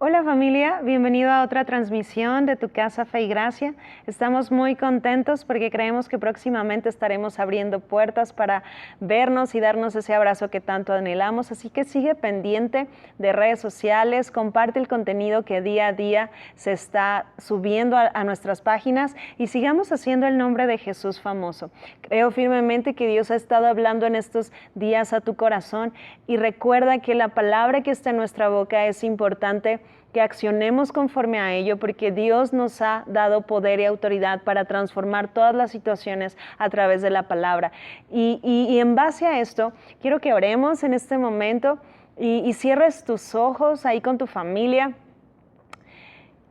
Hola familia, bienvenido a otra transmisión de Tu Casa Fe y Gracia. Estamos muy contentos porque creemos que próximamente estaremos abriendo puertas para vernos y darnos ese abrazo que tanto anhelamos. Así que sigue pendiente de redes sociales, comparte el contenido que día a día se está subiendo a nuestras páginas y sigamos haciendo el nombre de Jesús famoso. Creo firmemente que Dios ha estado hablando en estos días a tu corazón y recuerda que la palabra que está en nuestra boca es importante que accionemos conforme a ello, porque Dios nos ha dado poder y autoridad para transformar todas las situaciones a través de la palabra. Y en base a esto, quiero que oremos en este momento y cierres tus ojos ahí con tu familia.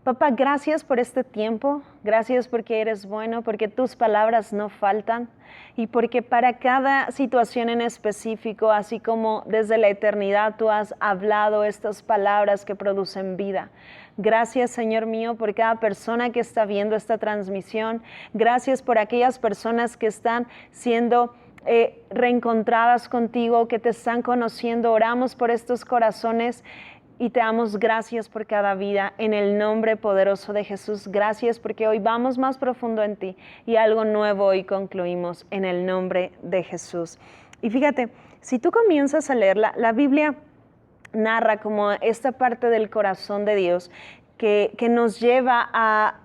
Papá, gracias por este tiempo, gracias porque eres bueno, porque tus palabras no faltan y porque para cada situación en específico, así como desde la eternidad tú has hablado estas palabras que producen vida. Gracias, Señor mío, por cada persona que está viendo esta transmisión. Gracias por aquellas personas que están siendo reencontradas contigo, que te están conociendo. Oramos por estos corazones y te damos gracias por cada vida en el nombre poderoso de Jesús. Gracias porque hoy vamos más profundo en ti y algo nuevo hoy concluimos en el nombre de Jesús. Y fíjate, si tú comienzas a leer la Biblia narra como esta parte del corazón de Dios que nos lleva a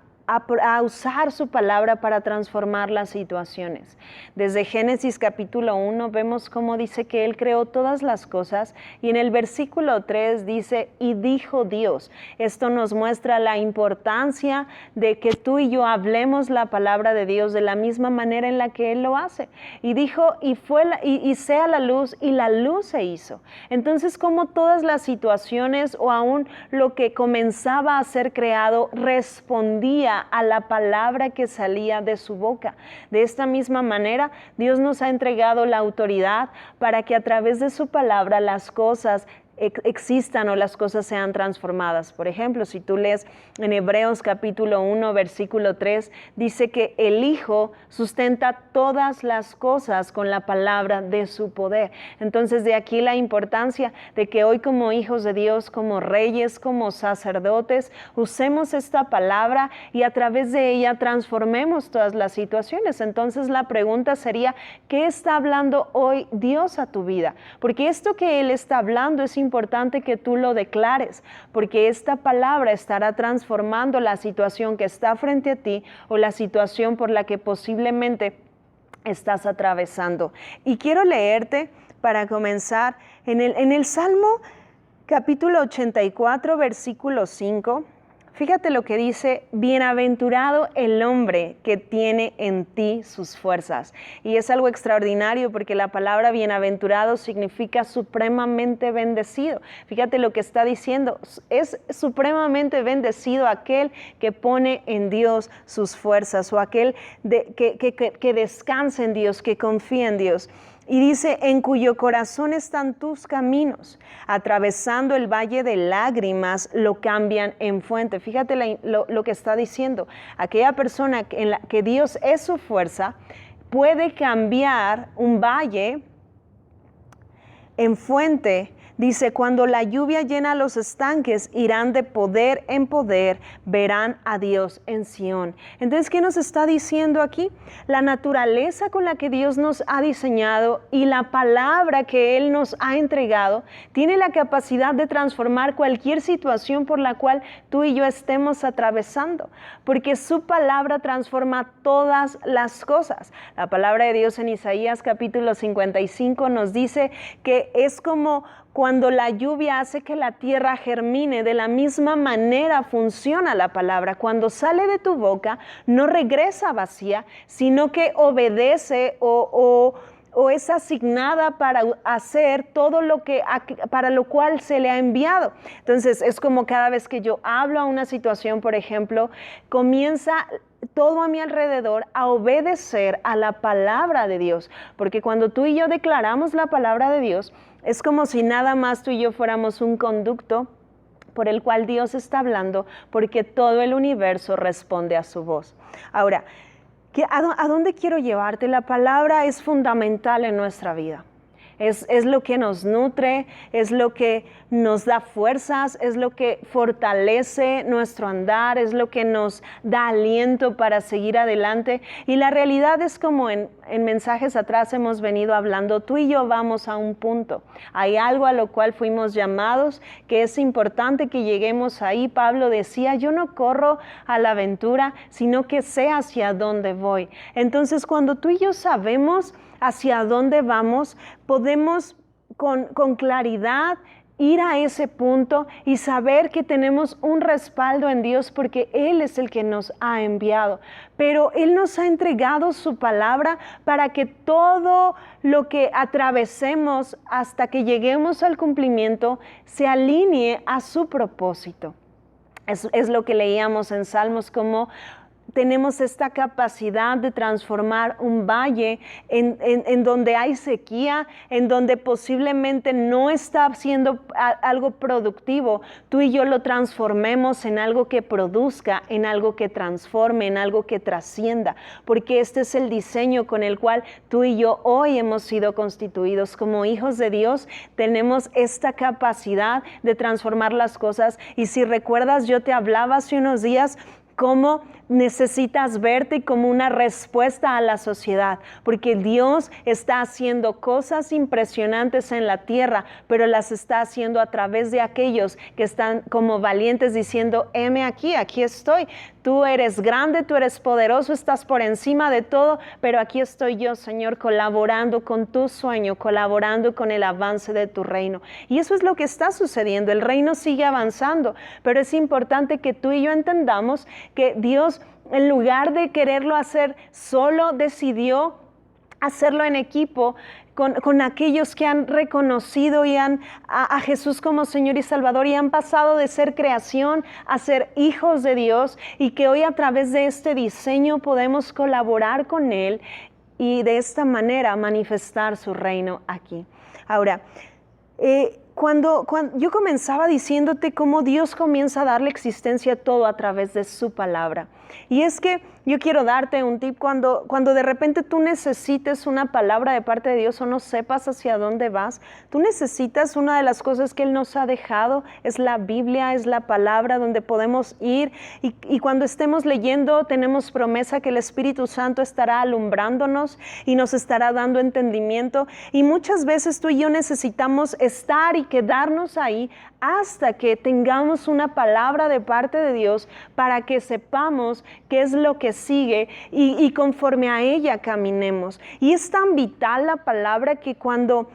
usar su palabra para transformar las situaciones. Desde Génesis capítulo 1 vemos cómo dice que Él creó todas las cosas y en el versículo 3 dice, y dijo Dios. Esto nos muestra la importancia de que tú y yo hablemos la palabra de Dios de la misma manera en la que Él lo hace. Y dijo, y sea la luz, y la luz se hizo. Entonces, como todas las situaciones o aún lo que comenzaba a ser creado respondía a la palabra que salía de su boca. De esta misma manera, Dios nos ha entregado la autoridad para que a través de su palabra las cosas existan o las cosas sean transformadas. Por ejemplo, si tú lees en Hebreos capítulo 1, versículo 3, dice que el Hijo sustenta todas las cosas con la palabra de su poder. Entonces, de aquí la importancia de que hoy como hijos de Dios, como reyes, como sacerdotes, usemos esta palabra y a través de ella transformemos todas las situaciones. Entonces, la pregunta sería, ¿qué está hablando hoy Dios a tu vida? Porque esto que Él está hablando es importante que tú lo declares, porque esta palabra estará transformando la situación que está frente a ti o la situación por la que posiblemente estás atravesando. Y quiero leerte para comenzar en el Salmo capítulo 84, versículo 5. Fíjate lo que dice, bienaventurado el hombre que tiene en ti sus fuerzas. Y es algo extraordinario porque la palabra bienaventurado significa supremamente bendecido. Fíjate lo que está diciendo, es supremamente bendecido aquel que pone en Dios sus fuerzas o aquel que descansa en Dios, que confía en Dios. Y dice, en cuyo corazón están tus caminos, atravesando el valle de lágrimas, lo cambian en fuente. Fíjate lo que está diciendo. Aquella persona en la que Dios es su fuerza, puede cambiar un valle en fuente. Dice, cuando la lluvia llena los estanques, irán de poder en poder, verán a Dios en Sión. Entonces, ¿qué nos está diciendo aquí? La naturaleza con la que Dios nos ha diseñado y la palabra que Él nos ha entregado tiene la capacidad de transformar cualquier situación por la cual tú y yo estemos atravesando, porque su palabra transforma todas las cosas. La palabra de Dios en Isaías capítulo 55 nos dice que es como cuando la lluvia hace que la tierra germine, de la misma manera funciona la palabra. Cuando sale de tu boca, no regresa vacía, sino que obedece o es asignada para hacer todo para lo cual se le ha enviado. Entonces, es como cada vez que yo hablo a una situación, por ejemplo, comienza todo a mi alrededor a obedecer a la palabra de Dios. Porque cuando tú y yo declaramos la palabra de Dios, es como si nada más tú y yo fuéramos un conducto por el cual Dios está hablando, porque todo el universo responde a su voz. Ahora, ¿a dónde quiero llevarte? La palabra es fundamental en nuestra vida. Es lo que nos nutre, es lo que nos da fuerzas, es lo que fortalece nuestro andar, es lo que nos da aliento para seguir adelante. Y la realidad es como en mensajes atrás hemos venido hablando, tú y yo vamos a un punto. Hay algo a lo cual fuimos llamados, que es importante que lleguemos ahí. Pablo decía, yo no corro a la aventura, sino que sé hacia dónde voy. Entonces, cuando tú y yo sabemos hacia dónde vamos, podemos con claridad ir a ese punto y saber que tenemos un respaldo en Dios porque Él es el que nos ha enviado. Pero Él nos ha entregado su palabra para que todo lo que atravesemos hasta que lleguemos al cumplimiento se alinee a su propósito. Es lo que leíamos en Salmos, como tenemos esta capacidad de transformar un valle en donde hay sequía, en donde posiblemente no está siendo algo productivo. Tú y yo lo transformemos en algo que produzca, en algo que transforme, en algo que trascienda, porque este es el diseño con el cual tú y yo hoy hemos sido constituidos. Como hijos de Dios tenemos esta capacidad de transformar las cosas. Y si recuerdas, yo te hablaba hace unos días cómo necesitas verte como una respuesta a la sociedad, porque Dios está haciendo cosas impresionantes en la tierra, pero las está haciendo a través de aquellos que están como valientes diciendo, heme aquí, aquí estoy. Tú eres grande, tú eres poderoso, estás por encima de todo, pero aquí estoy yo, Señor, colaborando con tu sueño, colaborando con el avance de tu reino. Y eso es lo que está sucediendo. El reino sigue avanzando, pero es importante que tú y yo entendamos que Dios, en lugar de quererlo hacer solo, decidió hacerlo en equipo con aquellos que han reconocido y a Jesús como Señor y Salvador y han pasado de ser creación a ser hijos de Dios, y que hoy a través de este diseño podemos colaborar con Él y de esta manera manifestar su reino aquí. Ahora, cuando yo comenzaba diciéndote cómo Dios comienza a darle existencia a todo a través de su palabra. Y es que yo quiero darte un tip cuando de repente tú necesites una palabra de parte de Dios o no sepas hacia dónde vas. Tú necesitas, una de las cosas que Él nos ha dejado es la Biblia, es la palabra donde podemos ir, y cuando estemos leyendo tenemos promesa que el Espíritu Santo estará alumbrándonos y nos estará dando entendimiento. Y muchas veces tú y yo necesitamos estar y quedarnos ahí hasta que tengamos una palabra de parte de Dios para que sepamos qué es lo que sigue y conforme a ella caminemos. Y es tan vital la palabra que cuando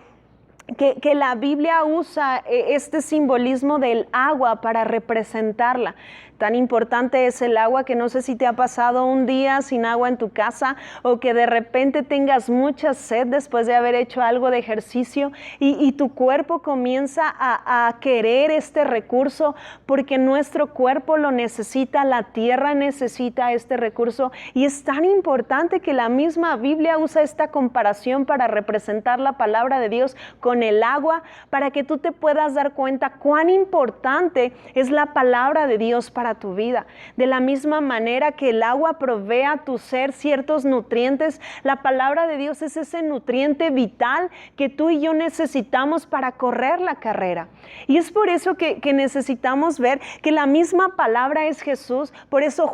que la Biblia usa este simbolismo del agua para representarla. Tan importante es el agua que no sé si te ha pasado un día sin agua en tu casa, o que de repente tengas mucha sed después de haber hecho algo de ejercicio y tu cuerpo comienza a querer este recurso porque nuestro cuerpo lo necesita, la tierra necesita este recurso. Y es tan importante que la misma Biblia usa esta comparación para representar la palabra de Dios con el agua, para que tú te puedas dar cuenta cuán importante es la palabra de Dios para tu vida. De la misma manera que el agua provee a tu ser ciertos nutrientes, la palabra de Dios es ese nutriente vital que tú y yo necesitamos para correr la carrera. Y es por eso que necesitamos ver que la misma palabra es Jesús. Por eso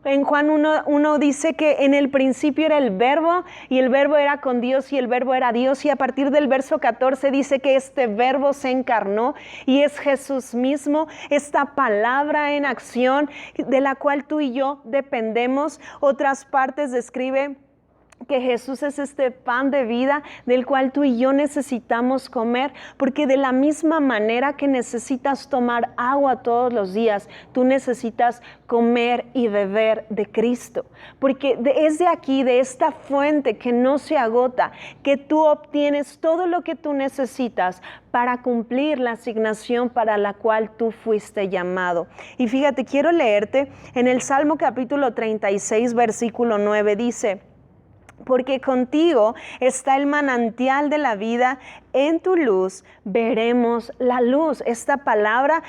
en Juan 1 dice que en el principio era el verbo, y el verbo era con Dios, y el verbo era Dios. Y a partir del verso 14 dice que este verbo se encarnó y es Jesús mismo, esta palabra en acción de la cual tú y yo dependemos. Otras partes describe que Jesús es este pan de vida del cual tú y yo necesitamos comer, porque de la misma manera que necesitas tomar agua todos los días, tú necesitas comer y beber de Cristo, porque es de aquí, de esta fuente que no se agota, que tú obtienes todo lo que tú necesitas para cumplir la asignación para la cual tú fuiste llamado. Y fíjate, quiero leerte en el Salmo capítulo 36, versículo 9, dice: porque contigo está el manantial de la vida, en tu luz veremos la luz. Esta palabra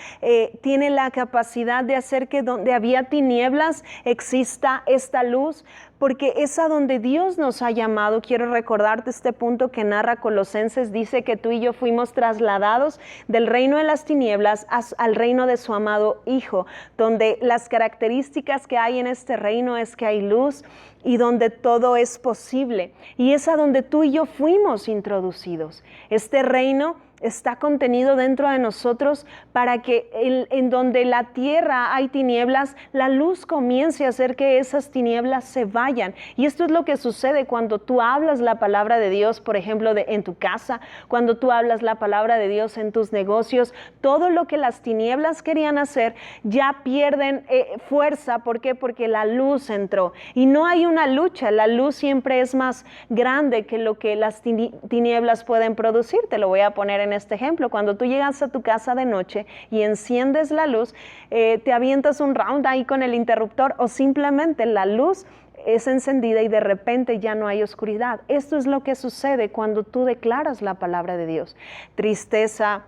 tiene la capacidad de hacer que donde había tinieblas exista esta luz, porque es a donde Dios nos ha llamado. Quiero recordarte este punto que narra Colosenses, dice que tú y yo fuimos trasladados del reino de las tinieblas al reino de su amado Hijo, donde las características que hay en este reino es que hay luz y donde todo es posible. Y es a donde tú y yo fuimos introducidos. Este reino está contenido dentro de nosotros para que en donde la tierra hay tinieblas, la luz comience a hacer que esas tinieblas se vayan. Y esto es lo que sucede cuando tú hablas la palabra de Dios, por ejemplo, en tu casa, cuando tú hablas la palabra de Dios en tus negocios. Todo lo que las tinieblas querían hacer ya pierden fuerza. ¿Por qué? Porque la luz entró. Y no hay una lucha, la luz siempre es más grande que lo que las tinieblas pueden producir. Te lo voy a poner en este ejemplo. Cuando tú llegas a tu casa de noche y enciendes la luz, te avientas un round ahí con el interruptor, o simplemente la luz es encendida y de repente ya no hay oscuridad. Esto es lo que sucede cuando tú declaras la palabra de Dios. Tristeza,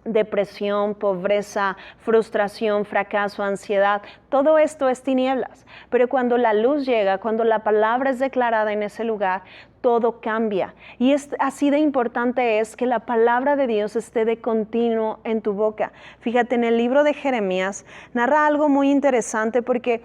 depresión, pobreza, frustración, fracaso, ansiedad, todo esto es tinieblas. Pero cuando la luz llega, cuando la palabra es declarada en ese lugar, todo cambia. Y es así de importante es que la palabra de Dios esté de continuo en tu boca. Fíjate, en el libro de Jeremías narra algo muy interesante, porque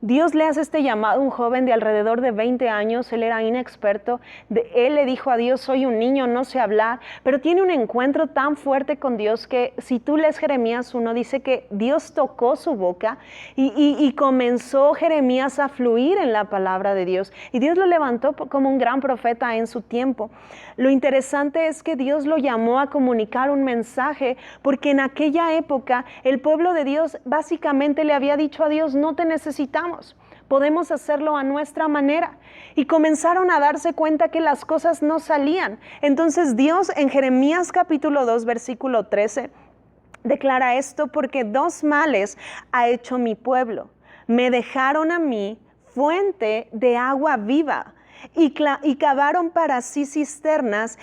Dios le hace este llamado a un joven de alrededor de 20 años, él era inexperto, él le dijo a Dios, soy un niño, no sé hablar, pero tiene un encuentro tan fuerte con Dios que si tú lees Jeremías 1, dice que Dios tocó su boca y comenzó Jeremías a fluir en la palabra de Dios, y Dios lo levantó como un gran profeta en su tiempo. Lo interesante es que Dios lo llamó a comunicar un mensaje, porque en aquella época el pueblo de Dios básicamente le había dicho a Dios, no te necesitamos, podemos hacerlo a nuestra manera. Y comenzaron a darse cuenta que las cosas no salían. Entonces Dios en Jeremías capítulo 2, versículo 13, declara esto: porque dos males ha hecho mi pueblo. Me dejaron a mí fuente de agua viva, y cavaron para sí cisternas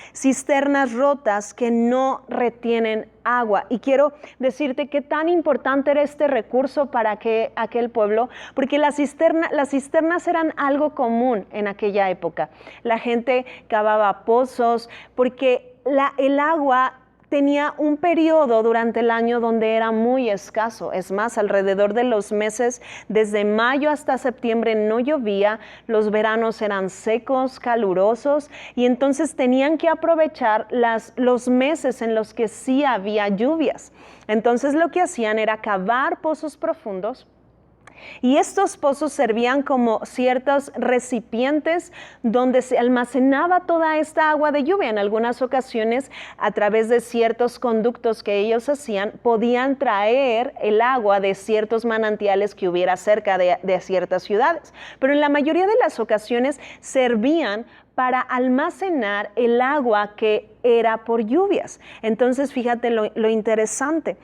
rotas que no retienen agua. Y quiero decirte qué tan importante era este recurso para aquel pueblo, porque las cisternas eran algo común en aquella época. La gente cavaba pozos porque el agua tenía un periodo durante el año donde era muy escaso. Es más, alrededor de los meses, desde mayo hasta septiembre no llovía, los veranos eran secos, calurosos, y entonces tenían que aprovechar los meses en los que sí había lluvias. Entonces lo que hacían era cavar pozos profundos, y estos pozos servían como ciertos recipientes donde se almacenaba toda esta agua de lluvia. En algunas ocasiones, a través de ciertos conductos que ellos hacían, podían traer el agua de ciertos manantiales que hubiera cerca de ciertas ciudades. Pero en la mayoría de las ocasiones servían para almacenar el agua que era por lluvias. Entonces, fíjate lo interesante.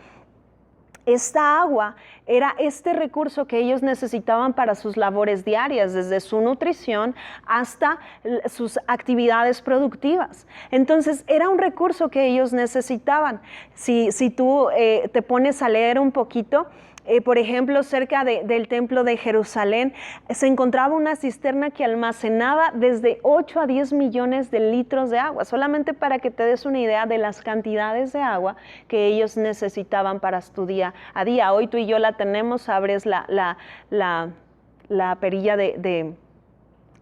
Esta agua era este recurso que ellos necesitaban para sus labores diarias, desde su nutrición hasta sus actividades productivas. Entonces, era un recurso que ellos necesitaban. Si tú te pones a leer un poquito, por ejemplo, cerca del templo de Jerusalén, se encontraba una cisterna que almacenaba desde 8 a 10 millones de litros de agua, solamente para que te des una idea de las cantidades de agua que ellos necesitaban para su día a día. Hoy tú y yo la tenemos, abres la perilla de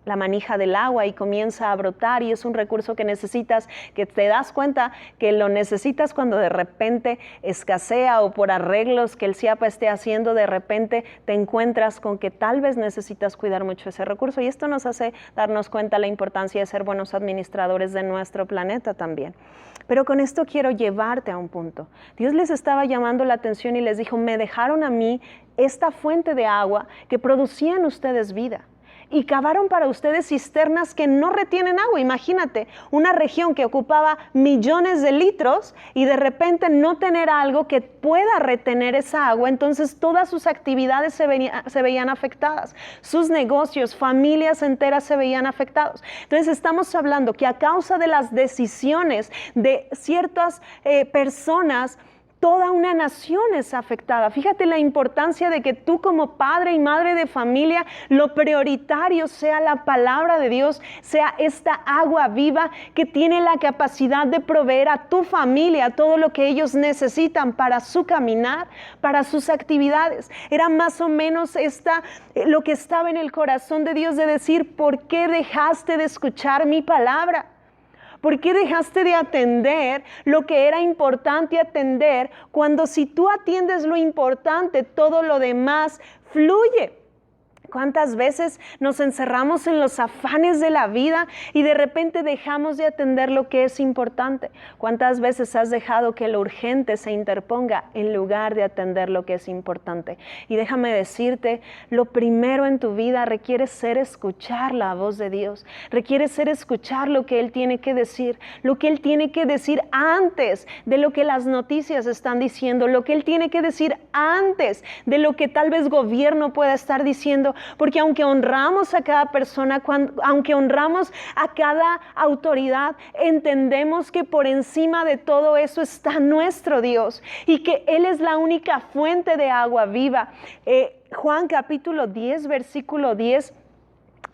la manija del agua y comienza a brotar, y es un recurso que necesitas, que te das cuenta que lo necesitas cuando de repente escasea, o por arreglos que el CIAPA esté haciendo, de repente te encuentras con que tal vez necesitas cuidar mucho ese recurso, y esto nos hace darnos cuenta la importancia de ser buenos administradores de nuestro planeta también. Pero con esto quiero llevarte a un punto. Dios les estaba llamando la atención y les dijo, me dejaron a mí esta fuente de agua que producía en ustedes vida. y cavaron para ustedes cisternas que no retienen agua. Imagínate, una región que ocupaba millones de litros y de repente no tener algo que pueda retener esa agua, entonces todas sus actividades se veían afectadas, sus negocios, familias enteras se veían afectados. Entonces estamos hablando que a causa de las decisiones de ciertas personas, toda una nación es afectada. Fíjate la importancia de que tú como padre y madre de familia, lo prioritario sea la palabra de Dios, sea esta agua viva que tiene la capacidad de proveer a tu familia todo lo que ellos necesitan para su caminar, para sus actividades. Era más o menos lo que estaba en el corazón de Dios de decir, ¿por qué dejaste de escuchar mi palabra? ¿Por qué dejaste de atender lo que era importante atender cuando si tú atiendes lo importante, todo lo demás fluye? ¿Cuántas veces nos encerramos en los afanes de la vida y de repente dejamos de atender lo que es importante? ¿Cuántas veces has dejado que lo urgente se interponga en lugar de atender lo que es importante? Y déjame decirte, lo primero en tu vida requiere ser escuchar la voz de Dios, requiere ser escuchar lo que Él tiene que decir, lo que Él tiene que decir antes de lo que las noticias están diciendo, lo que Él tiene que decir antes de lo que tal vez gobierno pueda estar diciendo. Porque aunque honramos a cada persona, aunque honramos a cada autoridad, entendemos que por encima de todo eso está nuestro Dios y que Él es la única fuente de agua viva. Juan capítulo 10, versículo 10.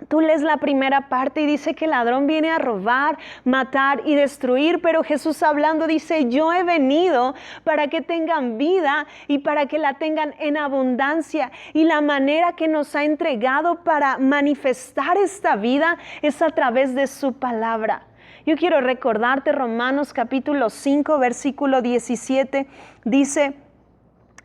Tú lees la primera parte y dice que el ladrón viene a robar, matar y destruir, pero Jesús hablando dice, yo he venido para que tengan vida y para que la tengan en abundancia. Y la manera que nos ha entregado para manifestar esta vida es a través de su palabra. Yo quiero recordarte Romanos capítulo 5, versículo 17, dice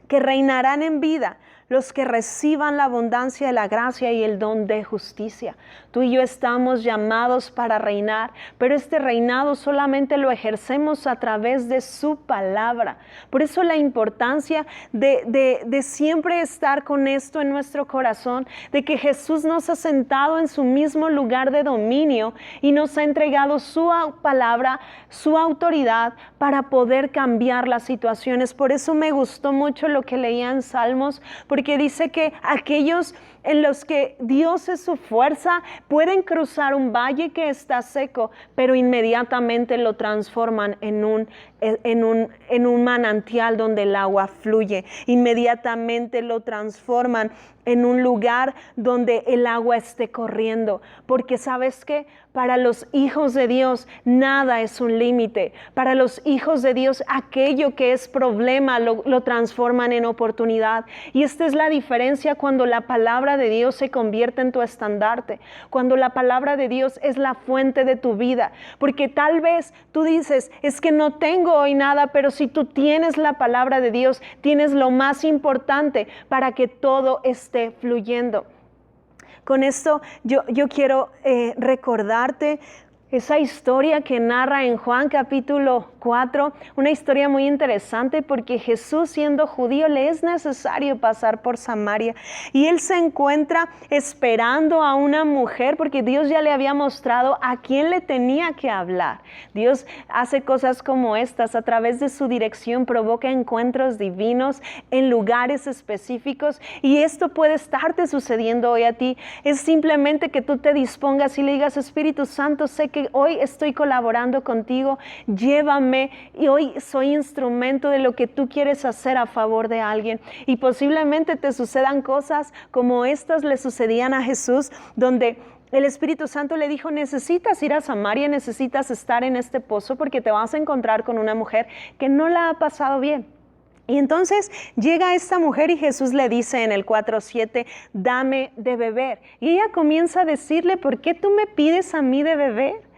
que reinarán en vida los que reciban la abundancia de la gracia y el don de justicia. Tú y yo estamos llamados para reinar, pero este reinado solamente lo ejercemos a través de su palabra. Por eso la importancia de siempre estar con esto en nuestro corazón, de que Jesús nos ha sentado en su mismo lugar de dominio y nos ha entregado su palabra, su autoridad para poder cambiar las situaciones. Por eso me gustó mucho lo que leía en Salmos, porque dice que aquellos en los que Dios es su fuerza pueden cruzar un valle que está seco, pero inmediatamente lo transforman en un manantial donde el agua fluye. Inmediatamente lo transforman en un lugar donde el agua esté corriendo. Porque ¿sabes qué? Para los hijos de Dios nada es un límite. Para los hijos de Dios aquello que es problema lo transforman en oportunidad. Y esta es la diferencia cuando la palabra de Dios se convierte en tu estandarte. Cuando la palabra de Dios es la fuente de tu vida. Porque tal vez tú dices, es que no tengo hoy nada, pero si tú tienes la palabra de Dios, tienes lo más importante para que todo esté fluyendo. Con esto yo quiero recordarte esa historia que narra en Juan capítulo 4, una historia muy interesante porque Jesús, siendo judío, le es necesario pasar por Samaria y él se encuentra esperando a una mujer porque Dios ya le había mostrado a quién le tenía que hablar. Dios hace cosas como estas, a través de su dirección provoca encuentros divinos en lugares específicos y esto puede estarte sucediendo hoy a ti. Es simplemente que tú te dispongas y le digas, Espíritu Santo, sé que hoy estoy colaborando contigo, llévame y hoy soy instrumento de lo que tú quieres hacer a favor de alguien. Y posiblemente te sucedan cosas como estas le sucedían a Jesús, donde el Espíritu Santo le dijo, necesitas ir a Samaria, necesitas estar en este pozo porque te vas a encontrar con una mujer que no la ha pasado bien. Y entonces llega esta mujer y Jesús le dice en el 4:7, dame de beber. Y ella comienza a decirle, ¿por qué tú me pides a mí de beber?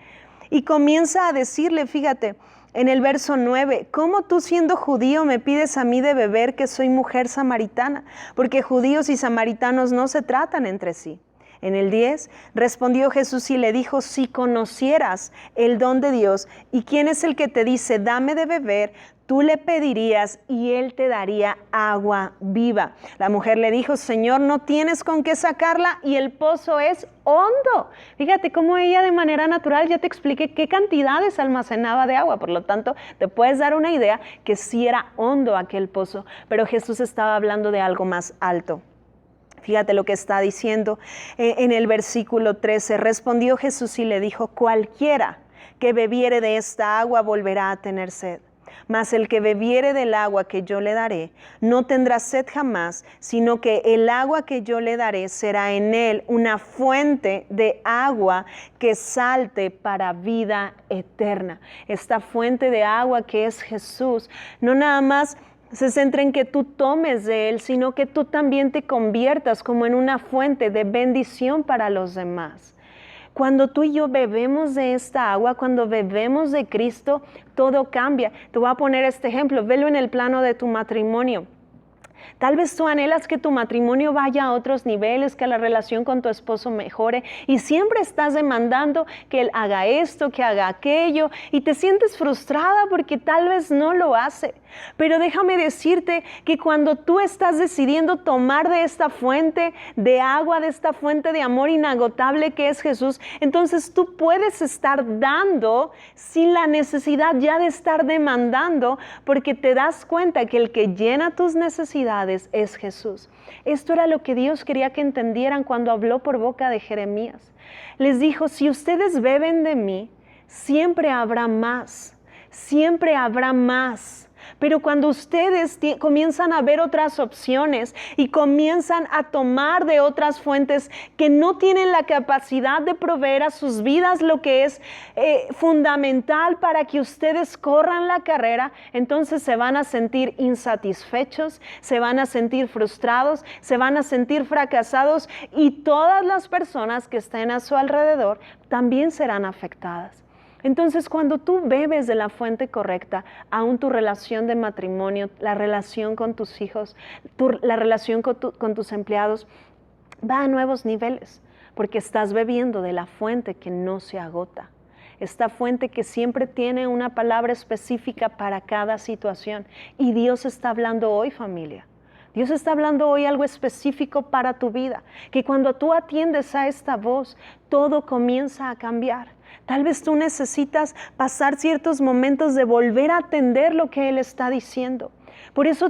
Y comienza a decirle, fíjate, en el verso 9, ¿cómo tú siendo judío me pides a mí de beber que soy mujer samaritana? Porque judíos y samaritanos no se tratan entre sí. En el 10, respondió Jesús y le dijo, si conocieras el don de Dios y quién es el que te dice, dame de beber, tú le pedirías y él te daría agua viva. La mujer le dijo, Señor, no tienes con qué sacarla y el pozo es hondo. Fíjate cómo ella de manera natural ya te expliqué qué cantidades almacenaba de agua. Por lo tanto, te puedes dar una idea que sí era hondo aquel pozo, pero Jesús estaba hablando de algo más alto. Fíjate lo que está diciendo en el versículo 13. Respondió Jesús y le dijo, cualquiera que bebiere de esta agua volverá a tener sed. Mas el que bebiere del agua que yo le daré, no tendrá sed jamás, sino que el agua que yo le daré será en él una fuente de agua que salte para vida eterna. Esta fuente de agua que es Jesús, no nada más se centra en que tú tomes de él, sino que tú también te conviertas como en una fuente de bendición para los demás. Cuando tú y yo bebemos de esta agua, cuando bebemos de Cristo, todo cambia. Te voy a poner este ejemplo, velo en el plano de tu matrimonio. Tal vez tú anhelas que tu matrimonio vaya a otros niveles, que la relación con tu esposo mejore y siempre estás demandando que él haga esto, que haga aquello y te sientes frustrada porque tal vez no lo hace. Pero déjame decirte que cuando tú estás decidiendo tomar de esta fuente de agua, de esta fuente de amor inagotable que es Jesús, entonces tú puedes estar dando sin la necesidad ya de estar demandando, porque te das cuenta que el que llena tus necesidades es Jesús. Esto era lo que Dios quería que entendieran cuando habló por boca de Jeremías. Les dijo, si ustedes beben de mí, siempre habrá más, siempre habrá más. Pero cuando ustedes comienzan a ver otras opciones y comienzan a tomar de otras fuentes que no tienen la capacidad de proveer a sus vidas lo que es fundamental para que ustedes corran la carrera, entonces se van a sentir insatisfechos, se van a sentir frustrados, se van a sentir fracasados y todas las personas que estén a su alrededor también serán afectadas. Entonces, cuando tú bebes de la fuente correcta, aún tu relación de matrimonio, la relación con tus hijos, la relación con tus empleados, va a nuevos niveles, porque estás bebiendo de la fuente que no se agota. Esta fuente que siempre tiene una palabra específica para cada situación. Y Dios está hablando hoy, familia. Dios está hablando hoy algo específico para tu vida, que cuando tú atiendes a esta voz, todo comienza a cambiar. Tal vez tú necesitas pasar ciertos momentos de volver a atender lo que Él está diciendo. Por eso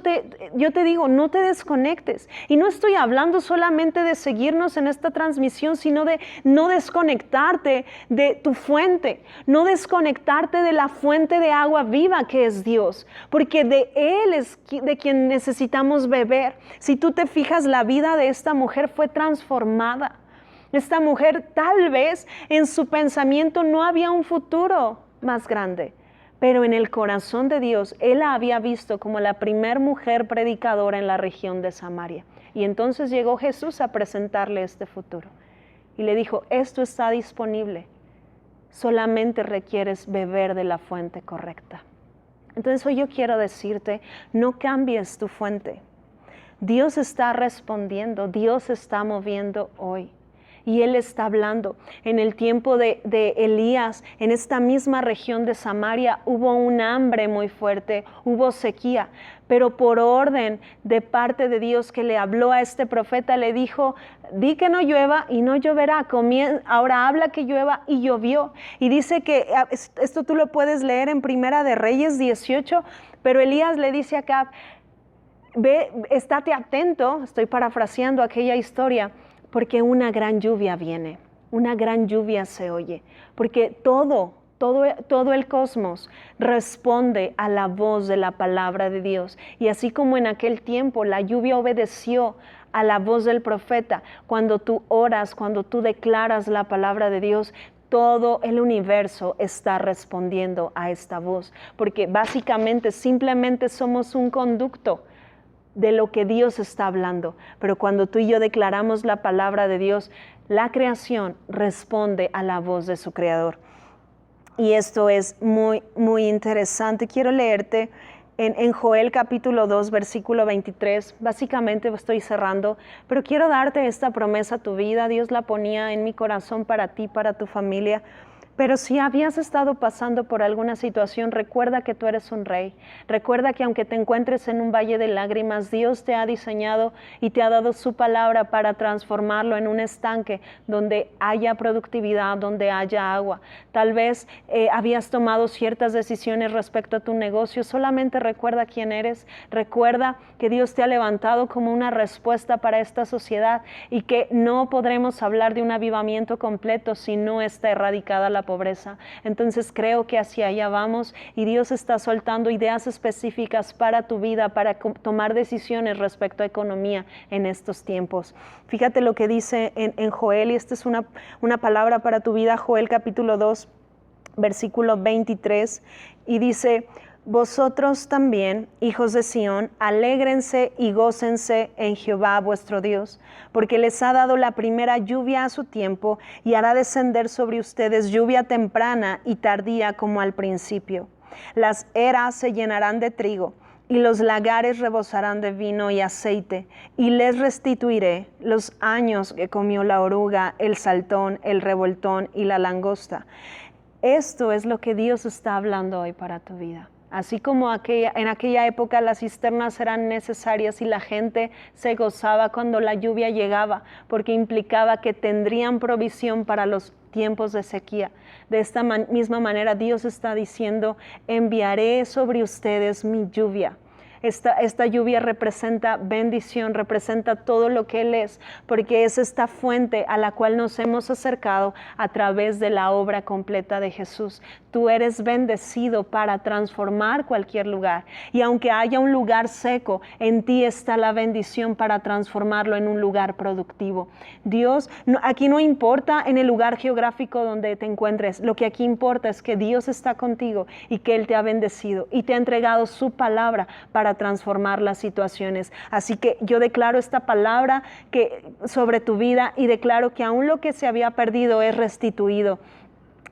yo te digo, no te desconectes. Y no estoy hablando solamente de seguirnos en esta transmisión, sino de no desconectarte de tu fuente, no desconectarte de la fuente de agua viva que es Dios, porque de Él es de quien necesitamos beber. Si tú te fijas, la vida de esta mujer fue transformada. Esta mujer tal vez en su pensamiento no había un futuro más grande, pero en el corazón de Dios, Él la había visto como la primer mujer predicadora en la región de Samaria. Y entonces llegó Jesús a presentarle este futuro. Y le dijo, esto está disponible, solamente requieres beber de la fuente correcta. Entonces hoy yo quiero decirte, no cambies tu fuente. Dios está respondiendo, Dios está moviendo hoy. Y Él está hablando. En el tiempo de Elías, en esta misma región de Samaria, hubo un hambre muy fuerte, hubo sequía. Pero por orden de parte de Dios que le habló a este profeta, le dijo, di que no llueva y no lloverá. Ahora habla que llueva y llovió. Y dice que, esto tú lo puedes leer en Primera de Reyes 18, pero Elías le dice a Acab, ve, estate atento, estoy parafraseando aquella historia, porque una gran lluvia viene, una gran lluvia se oye, porque todo el cosmos responde a la voz de la palabra de Dios. Y así como en aquel tiempo la lluvia obedeció a la voz del profeta, cuando tú oras, cuando tú declaras la palabra de Dios, todo el universo está respondiendo a esta voz, porque básicamente simplemente somos un conducto de lo que Dios está hablando. Pero cuando tú y yo declaramos la palabra de Dios, la creación responde a la voz de su creador. Y esto es muy, muy interesante. Quiero leerte en Joel capítulo 2, versículo 23, básicamente estoy cerrando, pero quiero darte esta promesa a tu vida. Dios la ponía en mi corazón para ti, para tu familia. Pero si habías estado pasando por alguna situación, recuerda que tú eres un rey. Recuerda que aunque te encuentres en un valle de lágrimas, Dios te ha diseñado y te ha dado su palabra para transformarlo en un estanque donde haya productividad, donde haya agua. Tal vez habías tomado ciertas decisiones respecto a tu negocio. Solamente recuerda quién eres. Recuerda que Dios te ha levantado como una respuesta para esta sociedad y que no podremos hablar de un avivamiento completo si no está erradicada la pobreza. Entonces creo que hacia allá vamos y Dios está soltando ideas específicas para tu vida, para tomar decisiones respecto a economía en estos tiempos. Fíjate lo que dice en Joel, y esta es una palabra para tu vida, Joel capítulo 2, versículo 23, y dice: vosotros también, hijos de Sión, alégrense y gócense en Jehová vuestro Dios, porque les ha dado la primera lluvia a su tiempo y hará descender sobre ustedes lluvia temprana y tardía como al principio. Las eras se llenarán de trigo y los lagares rebosarán de vino y aceite, y les restituiré los años que comió la oruga, el saltón, el revoltón y la langosta. Esto es lo que Dios está hablando hoy para tu vida. Así como en aquella época las cisternas eran necesarias y la gente se gozaba cuando la lluvia llegaba, porque implicaba que tendrían provisión para los tiempos de sequía. De esta misma manera Dios está diciendo: enviaré sobre ustedes mi lluvia. Esta lluvia representa bendición, representa todo lo que Él es, porque es esta fuente a la cual nos hemos acercado a través de la obra completa de Jesús. Tú eres bendecido para transformar cualquier lugar, y aunque haya un lugar seco, en ti está la bendición para transformarlo en un lugar productivo. Dios, aquí no importa en el lugar geográfico donde te encuentres, lo que aquí importa es que Dios está contigo y que Él te ha bendecido y te ha entregado su palabra para transformar las situaciones. Así que yo declaro esta palabra sobre tu vida, y declaro que aún lo que se había perdido es restituido.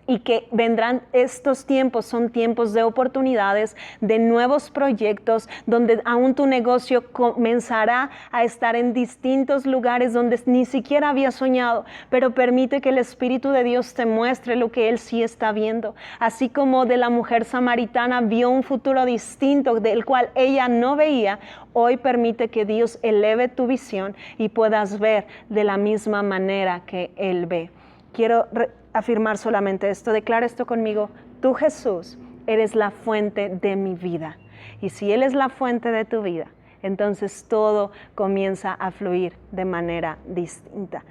Y que vendrán estos tiempos, son tiempos de oportunidades, de nuevos proyectos, donde aún tu negocio comenzará a estar en distintos lugares donde ni siquiera había soñado, pero permite que el Espíritu de Dios te muestre lo que Él sí está viendo. Así como de la mujer samaritana vio un futuro distinto del cual ella no veía, hoy permite que Dios eleve tu visión y puedas ver de la misma manera que Él ve. Quiero afirmar solamente esto, declara esto conmigo: tú, Jesús, eres la fuente de mi vida. Y si Él es la fuente de tu vida, entonces todo comienza a fluir de manera distinta.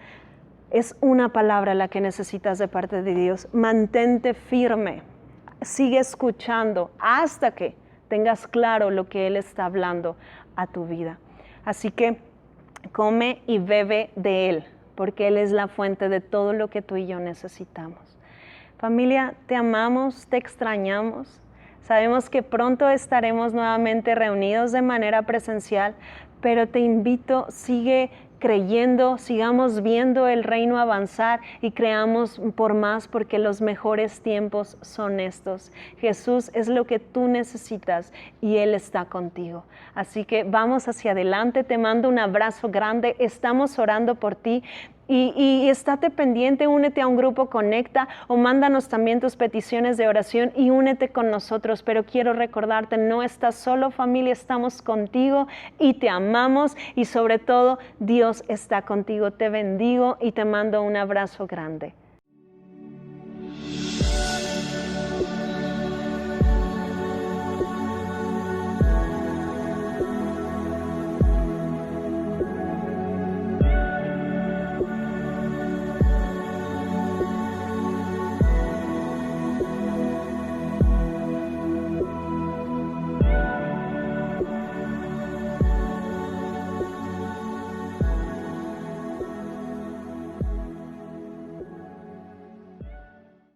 Es una palabra la que necesitas de parte de Dios. Mantente firme, sigue escuchando hasta que tengas claro lo que Él está hablando a tu vida. Así que come y bebe de Él, porque Él es la fuente de todo lo que tú y yo necesitamos. Familia, te amamos, te extrañamos. Sabemos que pronto estaremos nuevamente reunidos de manera presencial, pero te invito, sigue creyendo, sigamos viendo el reino avanzar y creamos por más, porque los mejores tiempos son estos. Jesús es lo que tú necesitas y Él está contigo. Así que vamos hacia adelante, te mando un abrazo grande, estamos orando por ti. Y estate pendiente, únete a un grupo Conecta o mándanos también tus peticiones de oración y únete con nosotros. Pero quiero recordarte, no estás solo, familia, estamos contigo y te amamos, y sobre todo Dios está contigo. Te bendigo y te mando un abrazo grande.